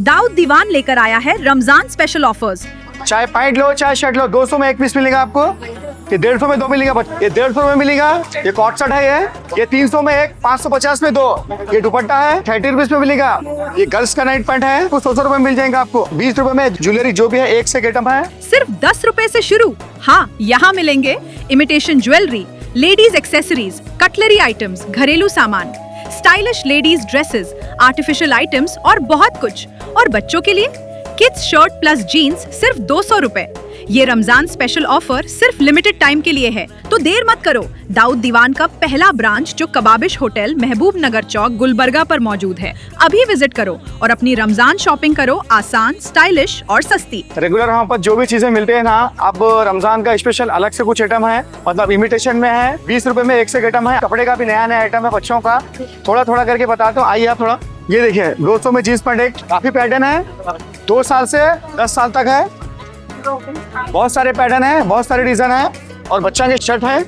दाऊद दीवान लेकर आया है रमजान स्पेशल ऑफर्स। चाहे पैंट लो चाहे शर्ट लो, 200 में 1 पीस मिलेगा आपको। ये 150 में 2 मिलेगा, ये 150 में मिलेगा। ये कॉट सेट है, ये 300 में 1, 550 में 2। ये दुपट्टा है 30 रुपीज में मिलेगा। ये गर्ल्स का नाइट पैंट है, 100 रुपए में मिल जाएगा आपको। 20 रुपए में ज्वेलरी जो भी है, एक से आइटम है। सिर्फ 10 रुपए से शुरू। हाँ, यहाँ मिलेंगे imitation jewellery, ladies accessories, cutlery items, घरेलू सामान, stylish ladies dresses, artificial items और बहुत कुछ। और बच्चों के लिए किड्स शर्ट प्लस जीन्स सिर्फ 200 रुपए। ये रमजान स्पेशल ऑफर सिर्फ लिमिटेड टाइम के लिए है, तो देर मत करो। दाऊद दीवान का पहला ब्रांच जो कबाबिश होटल महबूब नगर चौक गुलबर्गा पर मौजूद है, अभी विजिट करो और अपनी रमजान शॉपिंग करो आसान, स्टाइलिश और सस्ती। रेगुलर वहाँ पर जो भी चीजें मिलते हैं ना, अब रमजान का स्पेशल अलग से कुछ आइटम है, मतलब इमिटेशन में है। 20 रुपए में एक से आइटम है। कपड़े का भी नया नया आइटम है बच्चों का। थोड़ा थोड़ा करके बताता हूँ, आइए आप थोड़ा। ये देखिए 200 में जीन्स पैंट, एक काफी पैटर्न है, 2 साल से 10 साल तक है। बहुत सारे पैटर्न है, बहुत सारे डिजाइन है। और बच्चा के शर्ट है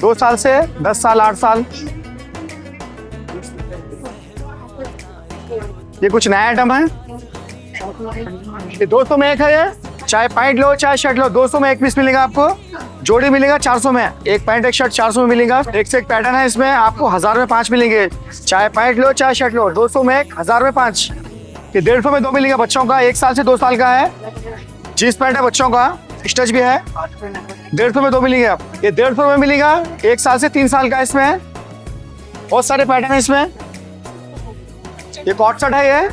2 साल से 10 साल 8 साल। ये कुछ नया आइटम है। ये 200 में एक है। ये चाहे पैंट लो चाहे शर्ट लो, 200 में 1 पीस मिलेगा आपको। जोड़ी मिलेगा 400 में, एक पैंट एक शर्ट 400 में मिलेगा। एक से एक पैटर्न है, इसमें आपको 1000 में 5 मिलेंगे। चाहे पैंट लो चाहे शर्ट लो, 200 में 1, 1000 में 5। ये 150 में 2 मिलेगा बच्चों का, 1 साल से 2 साल का है। जीन्स पैंट है बच्चों का, स्टिच भी है। 150 में 2 मिलेगा। ये 150 में मिलेगा, 1 साल से 3 साल का इसमें। बहुत सारे पैटर्न है इसमें। ये कॉट सेट है,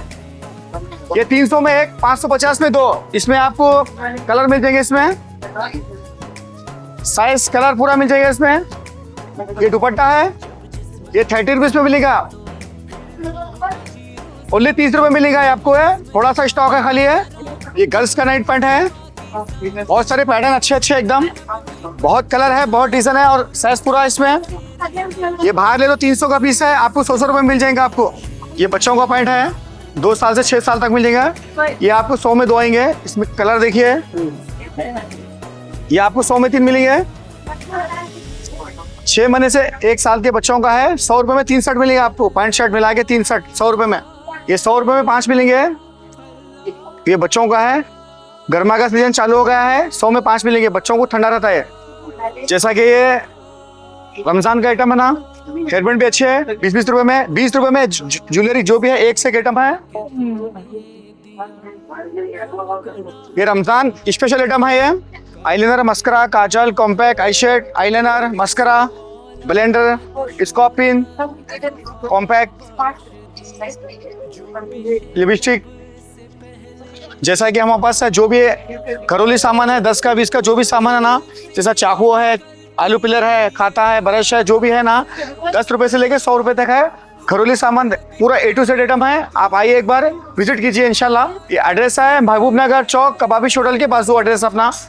ये 300 में 1, 550 में 2। इसमें आपको कलर मिल जाएंगे, इसमें साइज कलर पूरा मिल जाएगा इसमें। ये दुपट्टा है, ये 30 रुपीज में मिलेगा। ओनली 30 रुपए मिलेगा आपको। है थोड़ा सा स्टॉक है खाली है। ये गर्ल्स का नाइट पैंट है, बहुत सारे पैटर्न अच्छे अच्छे एकदम, बहुत कलर है, बहुत डिजाइन है और साइज पूरा इसमें। ये बाहर ले लो, 300 का पीस है, आपको 100 रुपए में मिल जाएगा आपको। ये बच्चों का पैंट है, 2 साल से 6 साल तक मिल जाएगा। ये आपको 100 में 2 आएंगे। इसमें कलर देखिए, ये आपको 100 में 3 मिलेंगे। 6 महीने से 1 साल के बच्चों का है, 100 रुपए में 3 शर्ट मिलेगा आपको। पैंट शर्ट मिला के 3 शर्ट 100 रुपए में। ये 100 रुपए में 5 मिलेंगे। ये बच्चों का है, गर्मा का सीजन चालू हो गया है, 100 में 5 मिलेंगे। बच्चों को ठंडा रहता है। जैसा कि ये रमजान का आइटम है ना, हेयरबैंड भी अच्छे है। 20 रुपए में, 20 रुपए में ज्वेलरी जो भी है, एक से एक आइटम है। ये रमजान स्पेशल आइटम है। ये eyeliner, mascara, kajal, compact, eye shade, eyeliner, mascara, blender, scope pin, compact, lipstick. जैसा कि हमारे पास जो भी घरेलू सामान है, 10 का 20 का जो भी सामान है ना, जैसा चाकू है, आलू पिलर है, खाता है, ब्रश है, जो भी है ना, 10 रुपए से लेकर 100 रुपए तक है। घरेलू सामान पूरा A to Z आइटम है। आप आइए एक बार विजिट कीजिए इंशाल्लाह। ये एड्रेस है महबूब नगर चौक कबाबिश होटल के बाजू एड्रेस अपना।